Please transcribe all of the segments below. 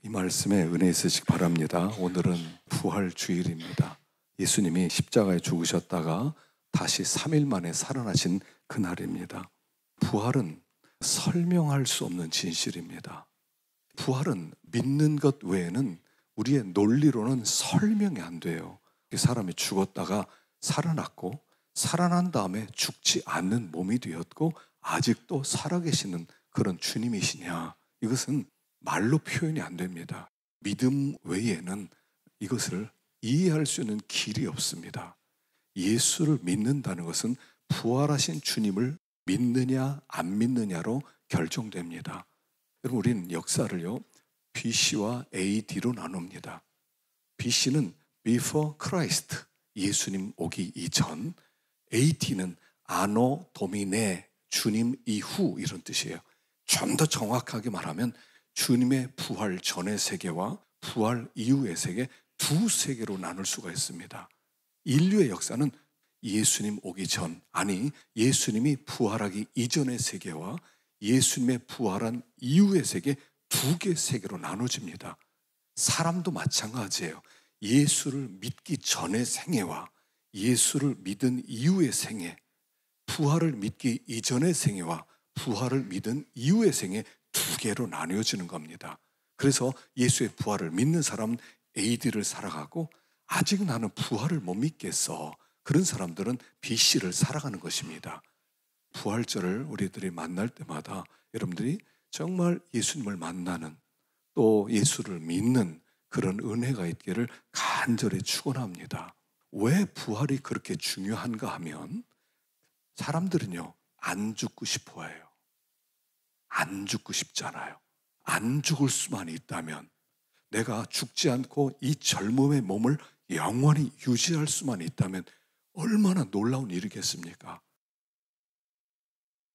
이 말씀에 은혜 있으시기 바랍니다. 오늘은 부활주일입니다. 예수님이 십자가에 죽으셨다가 다시 3일 만에 살아나신 그날입니다. 부활은 설명할 수 없는 진실입니다. 부활은 믿는 것 외에는 우리의 논리로는 설명이 안 돼요. 사람이 죽었다가 살아났고 살아난 다음에 죽지 않는 몸이 되었고 아직도 살아계시는 그런 주님이시냐, 이것은 말로 표현이 안 됩니다. 믿음 외에는 이것을 이해할 수 있는 길이 없습니다. 예수를 믿는다는 것은 부활하신 주님을 믿느냐 안 믿느냐로 결정됩니다. 여러분, 우리는 역사를요 BC와 AD로 나눕니다. BC는 Before Christ, 예수님 오기 이전. AD는 아노 도미네, 주님 이후, 이런 뜻이에요. 좀 더 정확하게 말하면 주님의 부활 전의 세계와 부활 이후의 세계, 두 세계로 나눌 수가 있습니다. 인류의 역사는 예수님 오기 전, 아니 예수님이 부활하기 이전의 세계와 예수님의 부활한 이후의 세계, 두 개의 세계로 나눠집니다. 사람도 마찬가지예요. 예수를 믿기 전의 생애와 예수를 믿은 이후의 생애, 부활을 믿기 이전의 생애와 부활을 믿은 이후의 생애, 두 개로 나뉘어지는 겁니다. 그래서 예수의 부활을 믿는 사람은 AD를 살아가고, 아직 나는 부활을 못 믿겠어, 그런 사람들은 BC를 살아가는 것입니다. 부활절을 우리들이 만날 때마다 여러분들이 정말 예수님을 만나는, 또 예수를 믿는 그런 은혜가 있기를 간절히 축원합니다. 왜 부활이 그렇게 중요한가 하면, 사람들은요 안 죽고 싶어 해요. 안 죽고 싶잖아요. 안 죽을 수만 있다면, 내가 죽지 않고 이 젊음의 몸을 영원히 유지할 수만 있다면 얼마나 놀라운 일이겠습니까?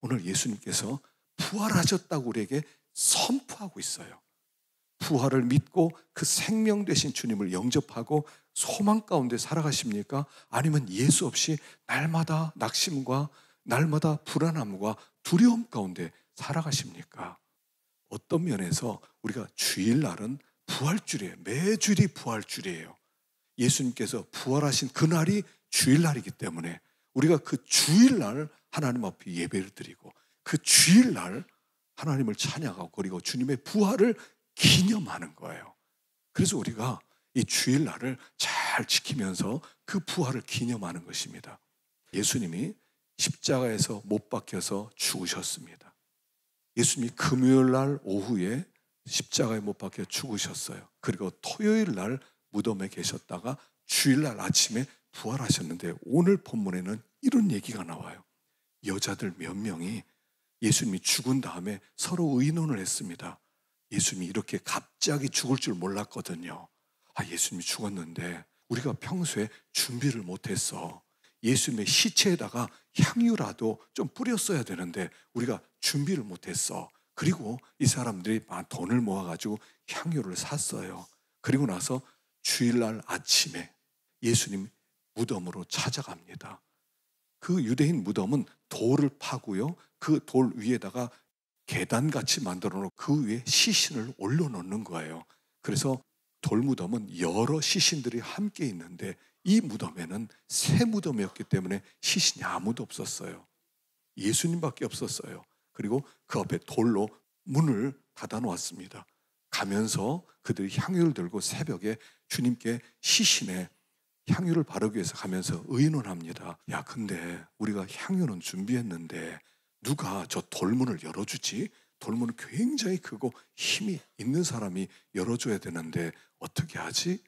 오늘 예수님께서 부활하셨다고 우리에게 선포하고 있어요. 부활을 믿고 그 생명 되신 주님을 영접하고 소망 가운데 살아가십니까? 아니면 예수 없이 날마다 낙심과 날마다 불안함과 두려움 가운데 살아가십니까? 어떤 면에서 우리가 주일날은 부활주일이에요. 매주일이 부활주일이에요. 예수님께서 부활하신 그날이 주일날이기 때문에 우리가 그 주일날 하나님 앞에 예배를 드리고, 그 주일날 하나님을 찬양하고, 그리고 주님의 부활을 기념하는 거예요. 그래서 우리가 이 주일날을 잘 지키면서 그 부활을 기념하는 것입니다. 예수님이 십자가에서 못 박혀서 죽으셨습니다. 예수님이 금요일날 오후에 십자가에 못 박혀 죽으셨어요. 그리고 토요일날 무덤에 계셨다가 주일날 아침에 부활하셨는데, 오늘 본문에는 이런 얘기가 나와요. 여자들 몇 명이 예수님이 죽은 다음에 서로 의논을 했습니다. 예수님이 이렇게 갑자기 죽을 줄 몰랐거든요. 예수님이 죽었는데 우리가 평소에 준비를 못했어. 예수님의 시체에다가 향유라도 좀 뿌렸어야 되는데 우리가 준비를 못했어. 그리고 이 사람들이 돈을 모아가지고 향유를 샀어요. 그리고 나서 주일날 아침에 예수님 무덤으로 찾아갑니다. 그 유대인 무덤은 돌을 파고요, 그 돌 위에다가 계단같이 만들어 놓고 그 위에 시신을 올려놓는 거예요. 그래서 돌무덤은 여러 시신들이 함께 있는데, 이 무덤에는 새 무덤이었기 때문에 시신이 아무도 없었어요. 예수님밖에 없었어요. 그리고 그 앞에 돌로 문을 닫아 놓았습니다. 가면서 그들이 향유를 들고 새벽에 주님께 시신에 향유를 바르기 위해서 가면서 의논합니다. 야, 근데 우리가 향유는 준비했는데 누가 저 돌문을 열어주지? 돌문은 굉장히 크고 힘이 있는 사람이 열어줘야 되는데 어떻게 하지?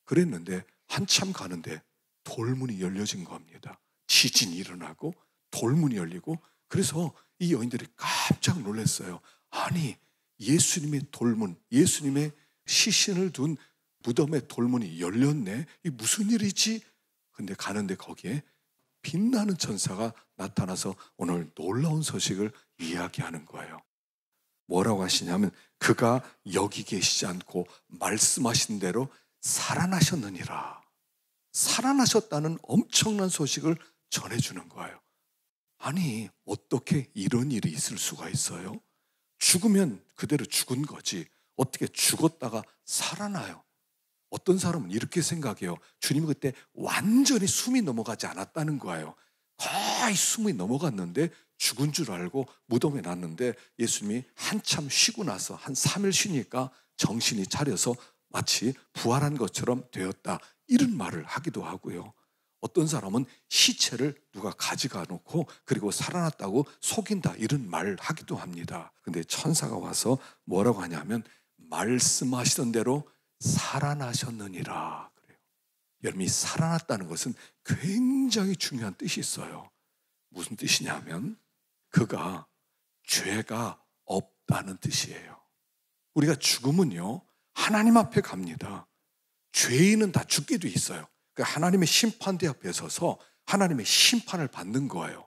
그랬는데 한참 가는데 돌문이 열려진 겁니다. 지진이 일어나고 돌문이 열리고, 그래서 이 여인들이 깜짝 놀랐어요. 아니, 예수님의 돌문, 예수님의 시신을 둔 무덤의 돌문이 열렸네. 이게 무슨 일이지? 근데 가는데 거기에 빛나는 천사가 나타나서 오늘 놀라운 소식을 이야기하는 거예요. 뭐라고 하시냐면, 그가 여기 계시지 않고 말씀하신 대로 살아나셨느니라. 살아나셨다는 엄청난 소식을 전해주는 거예요. 아니, 어떻게 이런 일이 있을 수가 있어요? 죽으면 그대로 죽은 거지. 어떻게 죽었다가 살아나요? 어떤 사람은 이렇게 생각해요. 주님이 그때 완전히 숨이 넘어가지 않았다는 거예요. 거의 숨이 넘어갔는데 죽은 줄 알고 무덤에 놨는데 예수님이 한참 쉬고 나서 한 3일 쉬니까 정신이 차려서 마치 부활한 것처럼 되었다. 이런 말을 하기도 하고요. 어떤 사람은 시체를 누가 가져가 놓고 그리고 살아났다고 속인다. 이런 말을 하기도 합니다. 근데 천사가 와서 뭐라고 하냐면 말씀하시던 대로 살아나셨느니라 그래요. 여러분이 살아났다는 것은 굉장히 중요한 뜻이 있어요. 무슨 뜻이냐면 그가 죄가 없다는 뜻이에요. 우리가 죽으면요 하나님 앞에 갑니다. 죄인은 다 죽게 돼 있어요. 그러니까 하나님의 심판대 앞에 서서 하나님의 심판을 받는 거예요.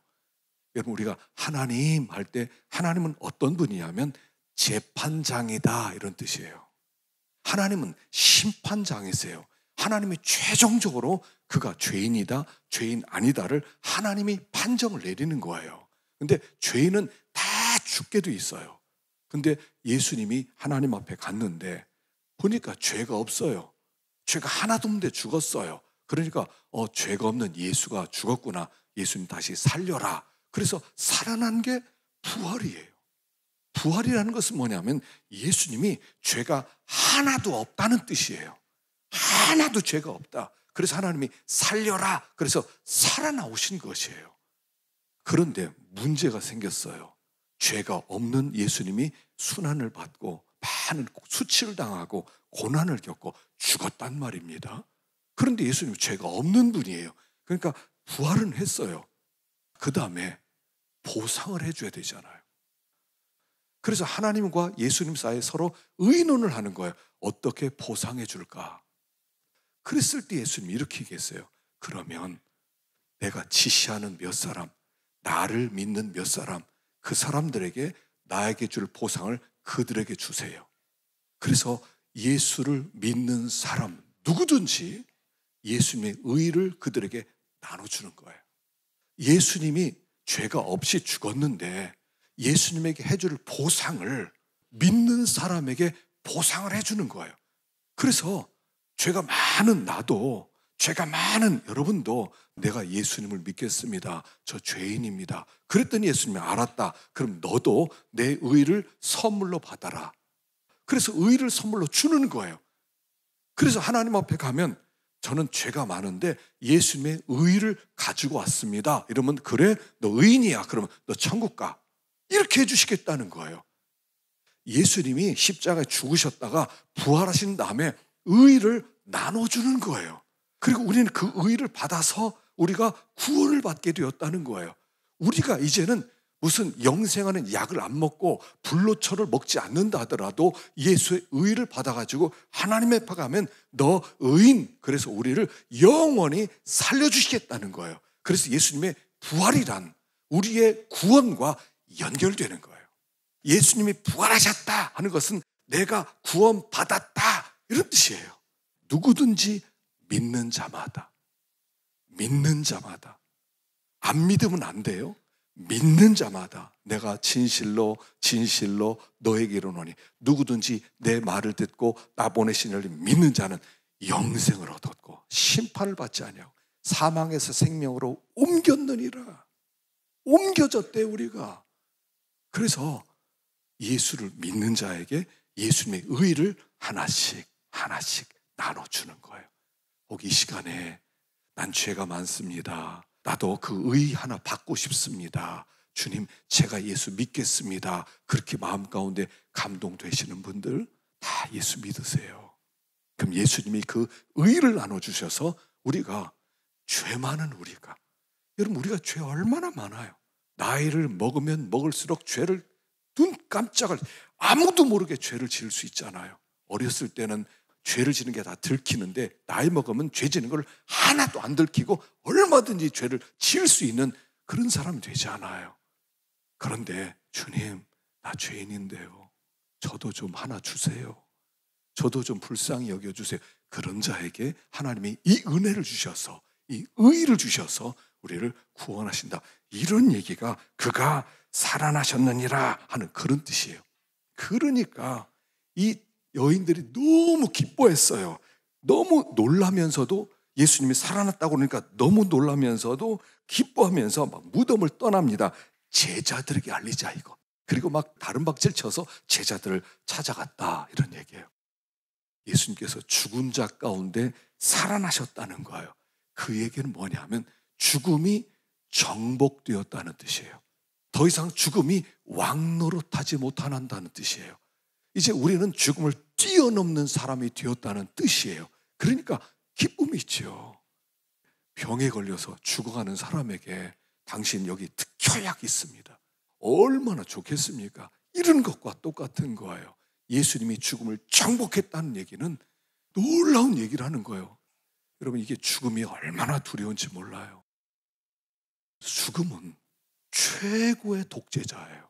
여러분 우리가 하나님 할 때 하나님은 어떤 분이냐면 재판장이다 이런 뜻이에요. 하나님은 심판장이세요. 하나님이 최종적으로 그가 죄인이다, 죄인 아니다를 하나님이 판정을 내리는 거예요. 근데 죄인은 다 죽게 돼 있어요. 근데 예수님이 하나님 앞에 갔는데 보니까 죄가 없어요. 죄가 하나도 없는데 죽었어요. 그러니까 죄가 없는 예수가 죽었구나. 예수님 다시 살려라. 그래서 살아난 게 부활이에요. 부활이라는 것은 뭐냐면 예수님이 죄가 하나도 없다는 뜻이에요. 하나도 죄가 없다. 그래서 하나님이 살려라. 그래서 살아나오신 것이에요. 그런데 문제가 생겼어요. 죄가 없는 예수님이 순환을 받고 많은 수치를 당하고 고난을 겪고 죽었단 말입니다. 그런데 예수님은 죄가 없는 분이에요. 그러니까 부활은 했어요. 그 다음에 보상을 해줘야 되잖아요. 그래서 하나님과 예수님 사이에 서로 의논을 하는 거예요. 어떻게 보상해 줄까? 그랬을 때 예수님이 이렇게 얘기했어요. 그러면 내가 지시하는 몇 사람, 나를 믿는 몇 사람, 그 사람들에게 나에게 줄 보상을 그들에게 주세요. 그래서 예수를 믿는 사람 누구든지 예수님의 의를 그들에게 나눠주는 거예요. 예수님이 죄가 없이 죽었는데 예수님에게 해줄 보상을 믿는 사람에게 보상을 해주는 거예요. 그래서 죄가 많은 나도, 죄가 많은 여러분도 내가 예수님을 믿겠습니다. 저 죄인입니다. 그랬더니 예수님이 알았다. 그럼 너도 내 의를 선물로 받아라. 그래서 의를 선물로 주는 거예요. 그래서 하나님 앞에 가면 저는 죄가 많은데 예수님의 의를 가지고 왔습니다. 이러면 그래? 너 의인이야. 그러면 너 천국 가. 이렇게 해주시겠다는 거예요. 예수님이 십자가에 죽으셨다가 부활하신 다음에 의를 나눠주는 거예요. 그리고 우리는 그 의를 받아서 우리가 구원을 받게 되었다는 거예요. 우리가 이제는 무슨 영생하는 약을 안 먹고 불로초를 먹지 않는다 하더라도 예수의 의를 받아가지고 하나님 앞에 가면 너 의인, 그래서 우리를 영원히 살려주시겠다는 거예요. 그래서 예수님의 부활이란 우리의 구원과 연결되는 거예요. 예수님이 부활하셨다 하는 것은 내가 구원받았다 이런 뜻이에요. 누구든지 믿는 자마다 안 믿으면 안 돼요. 믿는 자마다 내가 진실로 너에게 이르노니 누구든지 내 말을 듣고 나 보내신 이를 믿는 자는 영생을 얻었고 심판을 받지 아니하고 사망에서 생명으로 옮겼느니라. 옮겨졌대 우리가. 그래서 예수를 믿는 자에게 예수님의 의를 하나씩 나눠주는 거예요. 혹 이 시간에 난 죄가 많습니다. 나도 그 의 하나 받고 싶습니다. 주님, 제가 예수 믿겠습니다. 그렇게 마음 가운데 감동되시는 분들 다 예수 믿으세요. 그럼 예수님이 그 의를 나눠주셔서 우리가 죄 많은 우리가, 여러분 우리가 죄 얼마나 많아요. 나이를 먹으면 먹을수록 죄를 눈 깜짝을 아무도 모르게 죄를 지을 수 있잖아요. 어렸을 때는 죄를 지는 게 다 들키는데 나이 먹으면 죄 지는 걸 하나도 안 들키고 얼마든지 죄를 지을 수 있는 그런 사람이 되지 않아요. 그런데 주님, 나 죄인인데요. 저도 좀 하나 주세요. 저도 좀 불쌍히 여겨주세요. 그런 자에게 하나님이 이 은혜를 주셔서 이 의를 주셔서 우리를 구원하신다. 이런 얘기가 그가 살아나셨느니라 하는 그런 뜻이에요. 그러니까 이 여인들이 너무 기뻐했어요. 너무 놀라면서도 예수님이 살아났다고 그러니까 너무 놀라면서도 기뻐하면서 막 무덤을 떠납니다. 제자들에게 알리자 이거. 그리고 막 다른 박질 쳐서 제자들을 찾아갔다 이런 얘기예요. 예수님께서 죽은 자 가운데 살아나셨다는 거예요. 그 얘기는 뭐냐면 죽음이 정복되었다는 뜻이에요. 더 이상 죽음이 왕노릇하지 못한다는 뜻이에요. 이제 우리는 죽음을 뛰어넘는 사람이 되었다는 뜻이에요. 그러니까 기쁨이 있죠. 병에 걸려서 죽어가는 사람에게 당신 여기 특효약이 있습니다. 얼마나 좋겠습니까? 이런 것과 똑같은 거예요. 예수님이 죽음을 정복했다는 얘기는 놀라운 얘기를 하는 거예요. 여러분 이게 죽음이 얼마나 두려운지 몰라요. 죽음은 최고의 독재자예요.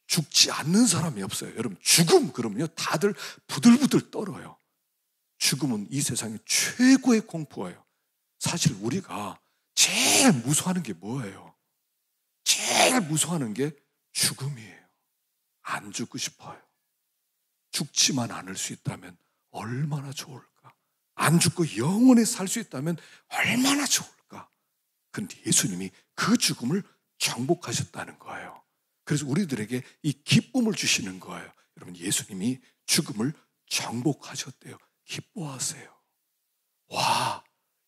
죽지 않는 사람이 없어요. 여러분 죽음 그러면요 다들 부들부들 떨어요. 죽음은 이 세상의 최고의 공포예요. 사실 우리가 제일 무서워하는 게 뭐예요? 제일 무서워하는 게 죽음이에요. 안 죽고 싶어요. 죽지만 않을 수 있다면 얼마나 좋을까? 안 죽고 영원히 살 수 있다면 얼마나 좋을까? 그런데 예수님이 그 죽음을 정복하셨다는 거예요. 그래서 우리들에게 이 기쁨을 주시는 거예요. 여러분 예수님이 죽음을 정복하셨대요. 기뻐하세요. 와,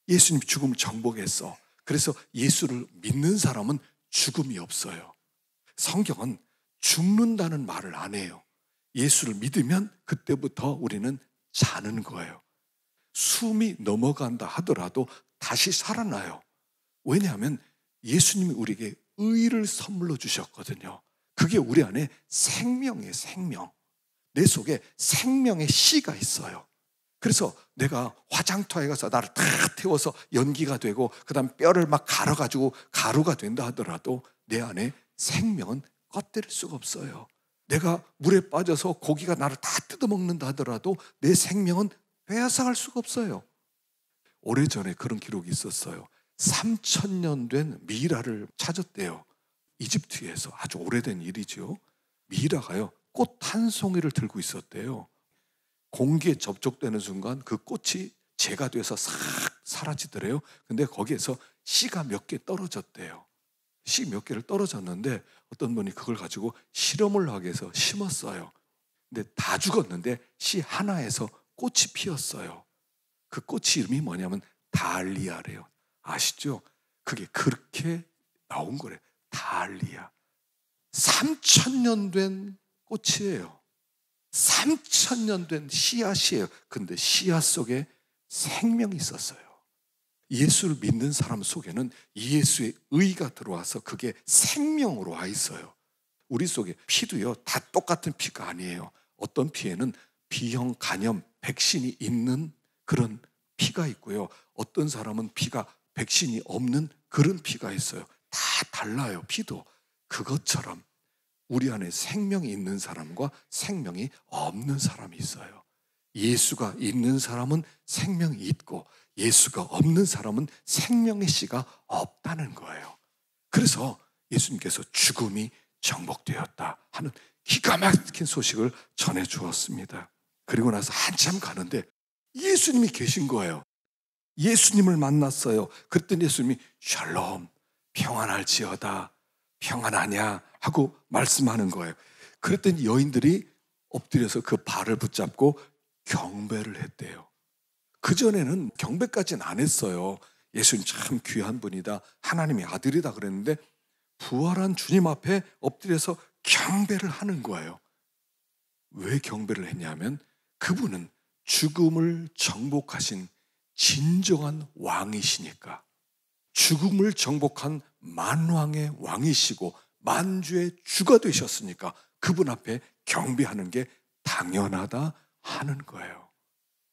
예수님이 죽음을 정복했어. 그래서 예수를 믿는 사람은 죽음이 없어요. 성경은 죽는다는 말을 안 해요. 예수를 믿으면 그때부터 우리는 사는 거예요. 숨이 넘어간다 하더라도 다시 살아나요. 왜냐하면 예수님이 우리에게 의를 선물로 주셨거든요. 그게 우리 안에 생명이에요. 생명. 내 속에 생명의 씨가 있어요. 그래서 내가 화장터에 가서 나를 다 태워서 연기가 되고 그 다음 뼈를 막 갈아가지고 가루가 된다 하더라도 내 안에 생명은 꺼뜨릴 수가 없어요. 내가 물에 빠져서 고기가 나를 다 뜯어먹는다 하더라도 내 생명은 빼앗아갈 수가 없어요. 오래전에 그런 기록이 있었어요. 3,000년 된 미라를 찾았대요. 이집트에서 아주 오래된 일이죠. 미라가요 꽃 한 송이를 들고 있었대요. 공기에 접촉되는 순간 그 꽃이 재가 돼서 싹 사라지더래요. 근데 거기에서 씨가 몇 개 떨어졌대요. 씨 몇 개를 떨어졌는데 어떤 분이 그걸 가지고 실험을 하기 위해서 심었어요. 근데 다 죽었는데 씨 하나에서 꽃이 피었어요. 그 꽃이 이름이 뭐냐면 달리아래요. 아시죠? 그게 그렇게 나온 거래요. 달리아. 3,000년 된 꽃이에요. 3,000년 된 씨앗이에요. 근데 씨앗 속에 생명이 있었어요. 예수를 믿는 사람 속에는 예수의 의가 들어와서 그게 생명으로 와 있어요. 우리 속에 피도요 다 똑같은 피가 아니에요. 어떤 피에는 B형 간염 백신이 있는 그런 피가 있고요. 어떤 사람은 피가 백신이 없는 그런 피가 있어요. 다 달라요. 피도. 그것처럼 우리 안에 생명이 있는 사람과 생명이 없는 사람이 있어요. 예수가 있는 사람은 생명이 있고 예수가 없는 사람은 생명의 씨가 없다는 거예요. 그래서 예수님께서 죽음이 정복되었다 하는 기가 막힌 소식을 전해 주었습니다. 그리고 나서 한참 가는데 예수님이 계신 거예요. 예수님을 만났어요. 그랬더니 예수님이 샬롬 평안할지어다 평안하냐 하고 말씀하는 거예요. 그랬더니 여인들이 엎드려서 그 발을 붙잡고 경배를 했대요. 그전에는 경배까지는 안 했어요. 예수님 참 귀한 분이다. 하나님의 아들이다 그랬는데 부활한 주님 앞에 엎드려서 경배를 하는 거예요. 왜 경배를 했냐면 그분은 죽음을 정복하신 진정한 왕이시니까. 죽음을 정복한 만왕의 왕이시고 만주의 주가 되셨으니까 그분 앞에 경배하는 게 당연하다 하는 거예요.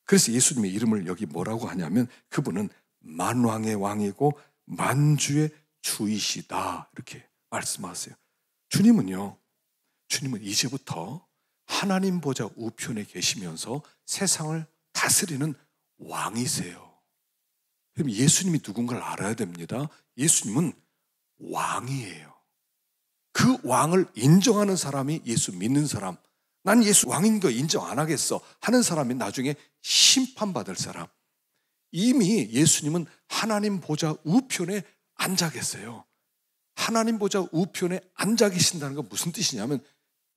그래서 예수님의 이름을 여기 뭐라고 하냐면 그분은 만왕의 왕이고 만주의 주이시다 이렇게 말씀하세요. 주님은 이제부터 하나님 보좌 우편에 계시면서 세상을 다스리는 왕이세요. 그럼 예수님이 누군가를 알아야 됩니다. 예수님은 왕이에요. 그 왕을 인정하는 사람이 예수 믿는 사람, 난 예수 왕인 거 인정 안 하겠어 하는 사람이 나중에 심판받을 사람. 이미 예수님은 하나님 보좌 우편에 앉아 계세요. 하나님 보좌 우편에 앉아 계신다는 건 무슨 뜻이냐면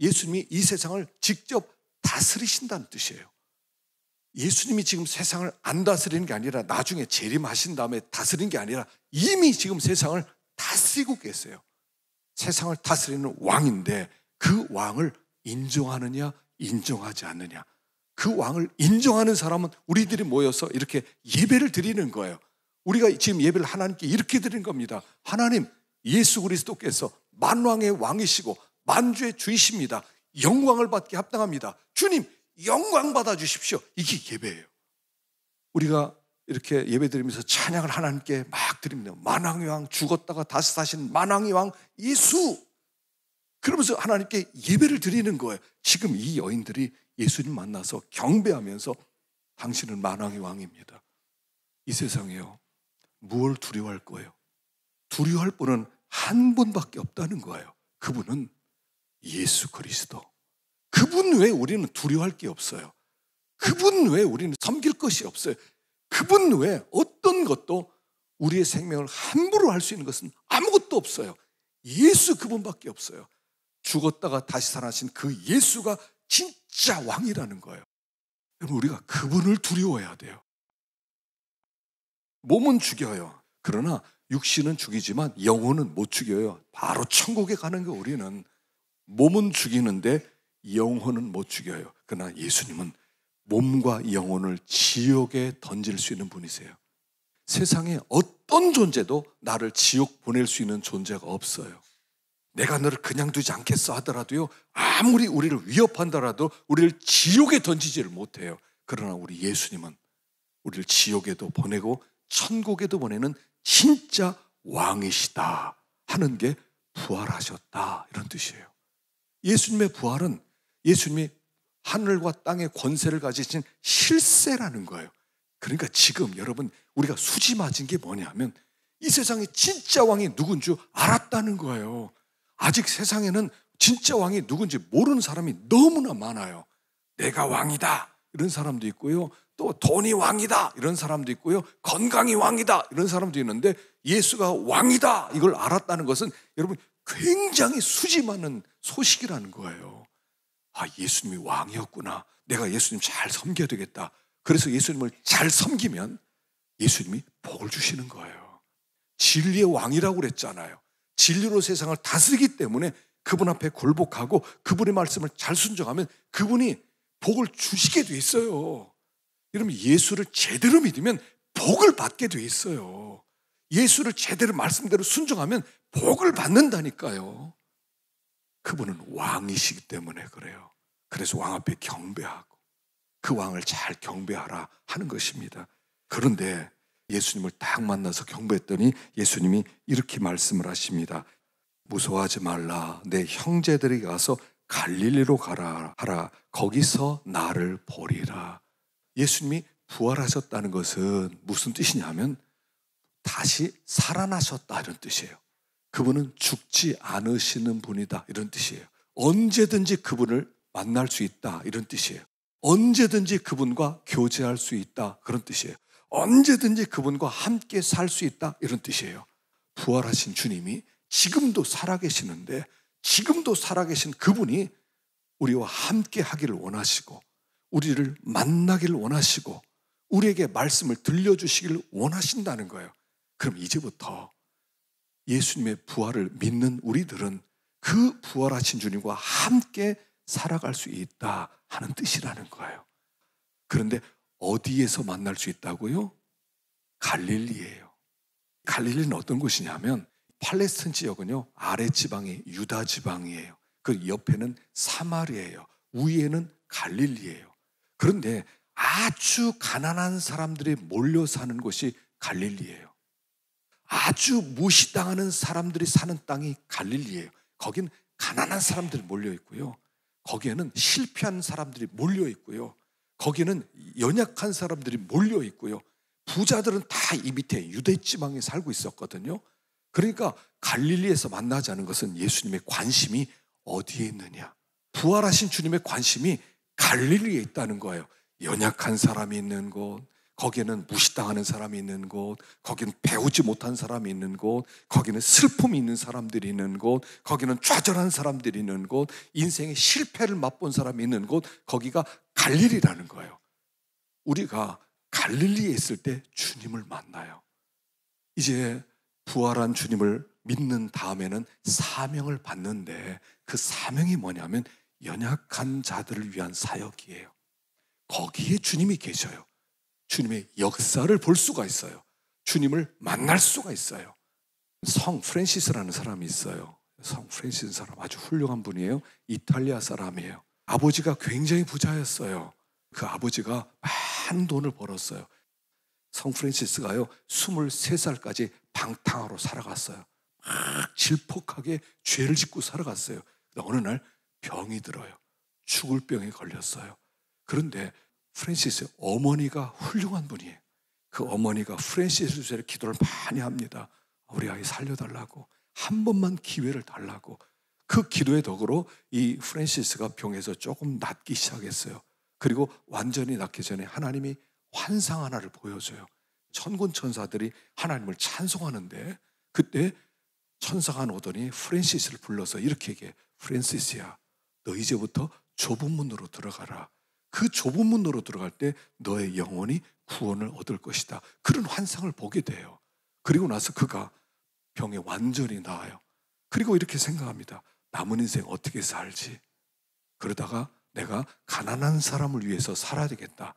예수님이 이 세상을 직접 다스리신다는 뜻이에요. 예수님이 지금 세상을 안 다스리는 게 아니라 나중에 재림하신 다음에 다스리는 게 아니라 이미 지금 세상을 다스리고 계세요. 세상을 다스리는 왕인데 그 왕을 인정하느냐 인정하지 않느냐. 그 왕을 인정하는 사람은 우리들이 모여서 이렇게 예배를 드리는 거예요. 우리가 지금 예배를 하나님께 이렇게 드리는 겁니다. 하나님, 예수 그리스도께서 만왕의 왕이시고 만주의 주이십니다. 영광을 받게 합당합니다. 주님, 영광 받아 주십시오. 이게 예배예요. 우리가 이렇게 예배 드리면서 찬양을 하나님께 막 드립니다. 만왕의 왕, 죽었다가 다시 사신 만왕의 왕 예수. 그러면서 하나님께 예배를 드리는 거예요. 지금 이 여인들이 예수님 만나서 경배하면서 당신은 만왕의 왕입니다. 이 세상에요, 무엇을 두려워할 거예요? 두려워할 분은 한 분밖에 없다는 거예요. 그분은 예수 그리스도. 그분 외에 우리는 두려워할 게 없어요. 그분 외에 우리는 섬길 것이 없어요. 그분 외에 어떤 것도 우리의 생명을 함부로 할 수 있는 것은 아무것도 없어요. 예수 그분밖에 없어요. 죽었다가 다시 살아나신 그 예수가 진짜 왕이라는 거예요. 여러분, 우리가 그분을 두려워해야 돼요. 몸은 죽여요. 그러나 육신은 죽이지만 영혼은 못 죽여요. 바로 천국에 가는 거. 우리는 몸은 죽이는데 영혼은 못 죽여요. 그러나 예수님은 몸과 영혼을 지옥에 던질 수 있는 분이세요. 세상에 어떤 존재도 나를 지옥 보낼 수 있는 존재가 없어요. 내가 너를 그냥 두지 않겠어 하더라도요, 아무리 우리를 위협한다라도 우리를 지옥에 던지지를 못해요. 그러나 우리 예수님은 우리를 지옥에도 보내고 천국에도 보내는 진짜 왕이시다 하는 게 부활하셨다, 이런 뜻이에요. 예수님의 부활은 예수님이 하늘과 땅의 권세를 가지신 실세라는 거예요. 그러니까 지금 여러분, 우리가 수지 맞은 게 뭐냐면 이 세상에 진짜 왕이 누군 줄 알았다는 거예요. 아직 세상에는 진짜 왕이 누군지 모르는 사람이 너무나 많아요. 내가 왕이다 이런 사람도 있고요, 또 돈이 왕이다 이런 사람도 있고요, 건강이 왕이다 이런 사람도 있는데 예수가 왕이다 이걸 알았다는 것은 여러분 굉장히 수지 많은 소식이라는 거예요. 아, 예수님이 왕이었구나. 내가 예수님 잘 섬겨야 되겠다. 그래서 예수님을 잘 섬기면 예수님이 복을 주시는 거예요. 진리의 왕이라고 그랬잖아요. 진리로 세상을 다스리기 때문에 그분 앞에 굴복하고 그분의 말씀을 잘 순종하면 그분이 복을 주시게 돼 있어요. 여러분, 예수를 제대로 믿으면 복을 받게 돼 있어요. 예수를 제대로 말씀대로 순종하면 복을 받는다니까요. 그분은 왕이시기 때문에 그래요. 그래서 왕 앞에 경배하고 그 왕을 잘 경배하라 하는 것입니다. 그런데 예수님을 딱 만나서 경배했더니 예수님이 이렇게 말씀을 하십니다. 무서워하지 말라. 내 형제들이 가서 갈릴리로 가라 하라. 거기서 나를 보리라. 예수님이 부활하셨다는 것은 무슨 뜻이냐면 다시 살아나셨다 이런 뜻이에요. 그분은 죽지 않으시는 분이다 이런 뜻이에요. 언제든지 그분을 만날 수 있다 이런 뜻이에요. 언제든지 그분과 교제할 수 있다 그런 뜻이에요. 언제든지 그분과 함께 살 수 있다 이런 뜻이에요. 부활하신 주님이 지금도 살아계시는데 지금도 살아계신 그분이 우리와 함께 하기를 원하시고 우리를 만나기를 원하시고 우리에게 말씀을 들려주시기를 원하신다는 거예요. 그럼 이제부터 예수님의 부활을 믿는 우리들은 그 부활하신 주님과 함께 살아갈 수 있다 하는 뜻이라는 거예요. 그런데 어디에서 만날 수 있다고요? 갈릴리예요. 갈릴리는 어떤 곳이냐면 팔레스틴 지역은요, 아래 지방이 유다 지방이에요. 그 옆에는 사마리아예요. 위에는 갈릴리예요. 그런데 아주 가난한 사람들이 몰려 사는 곳이 갈릴리예요. 아주 무시당하는 사람들이 사는 땅이 갈릴리예요. 거긴 가난한 사람들이 몰려 있고요, 거기에는 실패한 사람들이 몰려 있고요, 거기는 연약한 사람들이 몰려 있고요, 부자들은 다 이 밑에 유대 지방에 살고 있었거든요. 그러니까 갈릴리에서 만나자는 것은 예수님의 관심이 어디에 있느냐, 부활하신 주님의 관심이 갈릴리에 있다는 거예요. 연약한 사람이 있는 곳, 거기에는 무시당하는 사람이 있는 곳, 거기는 배우지 못한 사람이 있는 곳, 거기는 슬픔이 있는 사람들이 있는 곳, 거기는 좌절한 사람들이 있는 곳, 인생의 실패를 맛본 사람이 있는 곳, 거기가 갈릴리라는 거예요. 우리가 갈릴리에 있을 때 주님을 만나요. 이제 부활한 주님을 믿는 다음에는 사명을 받는데, 그 사명이 뭐냐면 연약한 자들을 위한 사역이에요. 거기에 주님이 계셔요. 주님의 역사를 볼 수가 있어요. 주님을 만날 수가 있어요. 성 프랜시스라는 사람이 있어요. 성 프랜시스 사람 아주 훌륭한 분이에요. 이탈리아 사람이에요. 아버지가 굉장히 부자였어요. 그 아버지가 많은 돈을 벌었어요. 성 프랜시스가요 23살까지 방탕하로 살아갔어요. 막 질퍽하게 죄를 짓고 살아갔어요. 어느 날 병이 들어요. 죽을 병에 걸렸어요. 그런데 프랜시스의 어머니가 훌륭한 분이에요. 그 어머니가 프랜시스를 기도를 많이 합니다. 우리 아이 살려달라고, 한 번만 기회를 달라고. 그 기도의 덕으로 이 프랜시스가 병에서 조금 낫기 시작했어요. 그리고 완전히 낫기 전에 하나님이 환상 하나를 보여줘요. 천군 천사들이 하나님을 찬송하는데, 그때 천사가 오더니 프랜시스를 불러서 이렇게 얘기해. 프랜시스야, 너 이제부터 좁은 문으로 들어가라. 그 좁은 문으로 들어갈 때 너의 영혼이 구원을 얻을 것이다. 그런 환상을 보게 돼요. 그리고 나서 그가 병에 완전히 나아요. 그리고 이렇게 생각합니다. 남은 인생 어떻게 살지? 그러다가 내가 가난한 사람을 위해서 살아야 되겠다.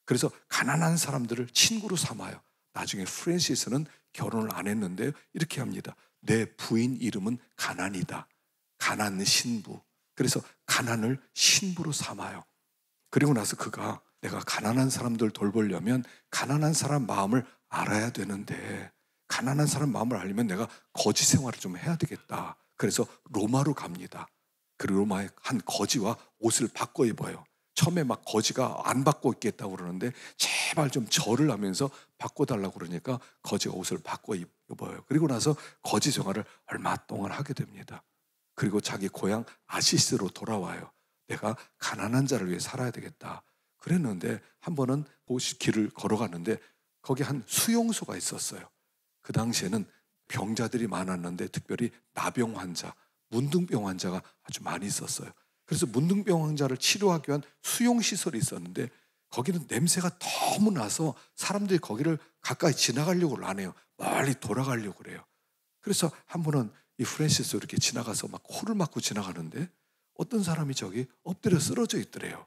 그래서 가난한 사람들을 친구로 삼아요. 나중에 프랜시스는 결혼을 안 했는데 이렇게 합니다. 내 부인 이름은 가난이다. 가난 신부. 그래서 가난을 신부로 삼아요. 그리고 나서 그가 내가 가난한 사람들 돌보려면 가난한 사람 마음을 알아야 되는데, 가난한 사람 마음을 알려면 내가 거지 생활을 좀 해야 되겠다. 그래서 로마로 갑니다. 그리고 로마의 한 거지와 옷을 바꿔 입어요. 처음에 막 거지가 안 바꿔 입겠다고 그러는데 제발 좀 절을 하면서 바꿔달라고 그러니까 거지가 옷을 바꿔 입어요. 그리고 나서 거지 생활을 얼마 동안 하게 됩니다. 그리고 자기 고향 아시스로 돌아와요. 내가 가난한 자를 위해 살아야 되겠다. 그랬는데 한 번은 길을 걸어가는데 거기 한 수용소가 있었어요. 그 당시에는 병자들이 많았는데 특별히 나병 환자, 문둥병 환자가 아주 많이 있었어요. 그래서 문둥병 환자를 치료하기 위한 수용시설이 있었는데 거기는 냄새가 너무 나서 사람들이 거기를 가까이 지나가려고 안 해요. 멀리 돌아가려고 그래요. 그래서 한 번은 이 프랜시스 이렇게 지나가서 막 코를 막고 지나가는데 어떤 사람이 저기 엎드려 쓰러져 있더래요.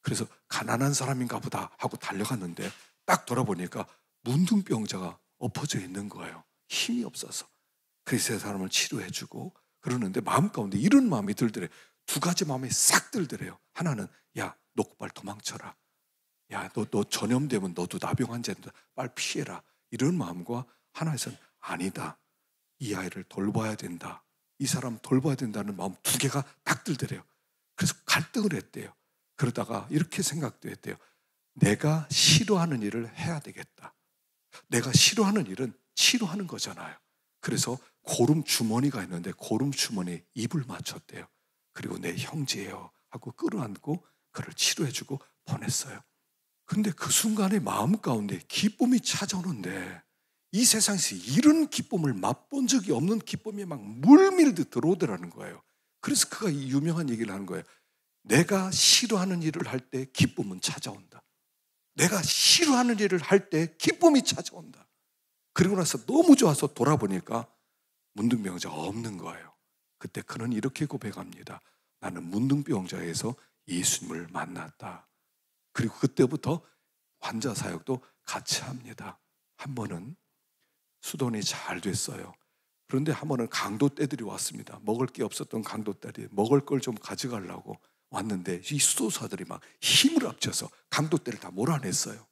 그래서 가난한 사람인가 보다 하고 달려갔는데 딱 돌아보니까 문둥병자가 엎어져 있는 거예요. 힘이 없어서. 그래서 그 사람을 치료해주고 그러는데 마음 가운데 이런 마음이 들더래요. 두 가지 마음이 싹 들더래요. 하나는 야, 너 빨리 도망쳐라. 야, 너 전염되면 너도 나병 환자인데 빨리 피해라. 이런 마음과 하나에서는 아니다. 이 아이를 돌봐야 된다. 이 사람 돌봐야 된다는 마음 두 개가 딱 들더래요. 그래서 갈등을 했대요. 그러다가 이렇게 생각도 했대요. 내가 싫어하는 일을 해야 되겠다. 내가 싫어하는 일은 치료하는 거잖아요. 그래서 고름 주머니가 있는데 고름 주머니에 입을 맞췄대요. 그리고 내 형제예요 하고 끌어안고 그를 치료해주고 보냈어요. 근데 그 순간에 마음 가운데 기쁨이 찾아오는데 이 세상에서 이런 기쁨을 맛본 적이 없는 기쁨이 막 물밀듯 들어오더라는 거예요. 그래서 그가 이 유명한 얘기를 하는 거예요. 내가 싫어하는 일을 할 때 기쁨은 찾아온다. 내가 싫어하는 일을 할 때 기쁨이 찾아온다. 그리고 나서 너무 좋아서 돌아보니까 문둥병자가 없는 거예요. 그때 그는 이렇게 고백합니다. 나는 문둥병자에서 예수님을 만났다. 그리고 그때부터 환자 사역도 같이 합니다. 한 번은 수돈이 잘 됐어요. 그런데 한 번은 강도떼들이 왔습니다. 먹을 게 없었던 강도떼들이 먹을 걸 좀 가져가려고 왔는데 이 수도사들이 막 힘을 합쳐서 강도떼를 다 몰아냈어요.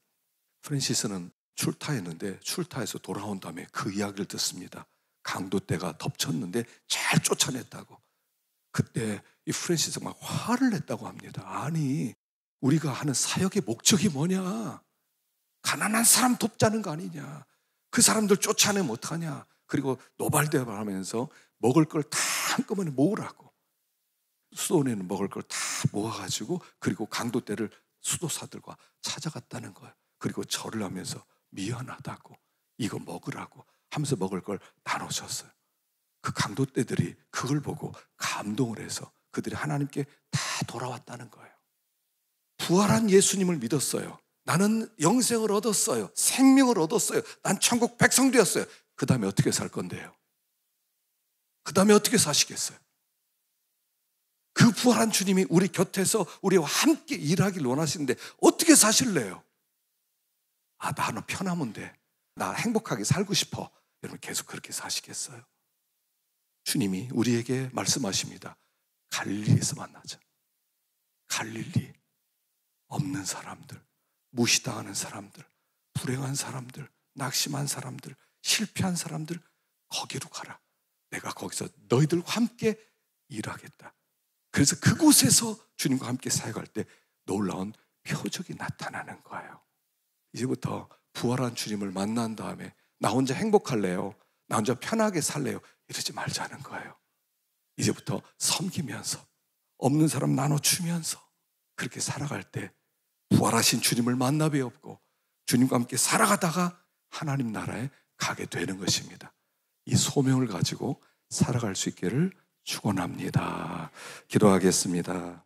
프랜시스는 출타했는데 출타해서 돌아온 다음에 그 이야기를 듣습니다. 강도떼가 덮쳤는데 잘 쫓아냈다고. 그때 이 프랜시스가 막 화를 냈다고 합니다. 아니, 우리가 하는 사역의 목적이 뭐냐? 가난한 사람 돕자는 거 아니냐? 그 사람들 쫓아내면 어떡하냐? 그리고 노발대발하면서 먹을 걸 다 한꺼번에 모으라고. 수도원에는 먹을 걸 다 모아가지고 그리고 강도 떼를 수도사들과 찾아갔다는 거예요. 그리고 절을 하면서 미안하다고 이거 먹으라고 하면서 먹을 걸 나눠줬어요. 그 강도 떼들이 그걸 보고 감동을 해서 그들이 하나님께 다 돌아왔다는 거예요. 부활한 예수님을 믿었어요. 나는 영생을 얻었어요. 생명을 얻었어요. 난 천국 백성 되었어요. 그 다음에 어떻게 살 건데요? 그 다음에 어떻게 사시겠어요? 그 부활한 주님이 우리 곁에서 우리와 함께 일하길 원하시는데 어떻게 사실래요? 아, 나는 편하면 돼. 나 행복하게 살고 싶어. 여러분 계속 그렇게 사시겠어요? 주님이 우리에게 말씀하십니다. 갈릴리에서 만나자. 갈릴리. 없는 사람들, 무시당하는 사람들, 불행한 사람들, 낙심한 사람들, 실패한 사람들, 거기로 가라. 내가 거기서 너희들과 함께 일하겠다. 그래서 그곳에서 주님과 함께 사역할 때 놀라운 표적이 나타나는 거예요. 이제부터 부활한 주님을 만난 다음에 나 혼자 행복할래요? 나 혼자 편하게 살래요? 이러지 말자는 거예요. 이제부터 섬기면서 없는 사람 나눠주면서 그렇게 살아갈 때 부활하신 주님을 만나 뵈었고 주님과 함께 살아가다가 하나님 나라에 가게 되는 것입니다. 이 소명을 가지고 살아갈 수 있기를 축원합니다. 기도하겠습니다.